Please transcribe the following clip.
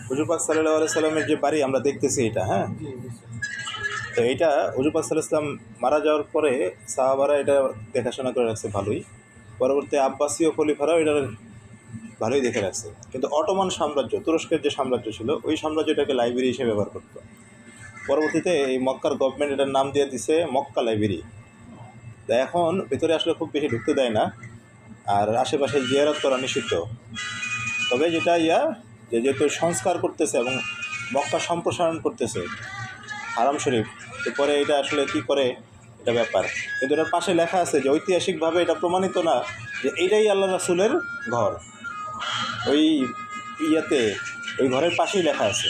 হুজুর পাক সাল্লাল্লাহু আলাইহি সাল্লামের যে বাড়ি আমরা দেখতেছি এটা, হ্যাঁ, তো এইটা হুজুর পাক সাল্লাল্লাহু আলাইহি সাল্লাম মারা যাওয়ার পরে সাহাবারা এটা দেখাশোনা করে রাখছে ভালোই। পরবর্তী আব্বাসীয় খলিফারাও এটার ভালোই দেখে রাখছে। কিন্তু অটোমান সাম্রাজ্য, তুরস্কের যে সাম্রাজ্য ছিল, ওই সাম্রাজ্য এটাকে লাইব্রেরি হিসেবে ব্যবহার করত। পরবর্তীতে এই মক্কার গভর্নমেন্ট এটার নাম দিয়ে দিছে মক্কা লাইব্রেরি। তা এখন ভিতরে আসলে খুব বেশি ঢুকতে দেয় না, আর আশেপাশে জিয়ারত করা নিষিদ্ধ। তবে যেটা যেহেতু সংস্কার করতেছে এবং মক্কা সম্প্রসারণ করতেছে হারাম শরীফ, তো পরে এটা আসলে কি করে এটা ব্যাপার। কিন্তু এটার পাশে লেখা আছে যে ঐতিহাসিকভাবে এটা প্রমাণিত না যে এইটাই আল্লাহ রাসূলের ঘর। ওই ওই ঘরের পাশেই লেখা আছে।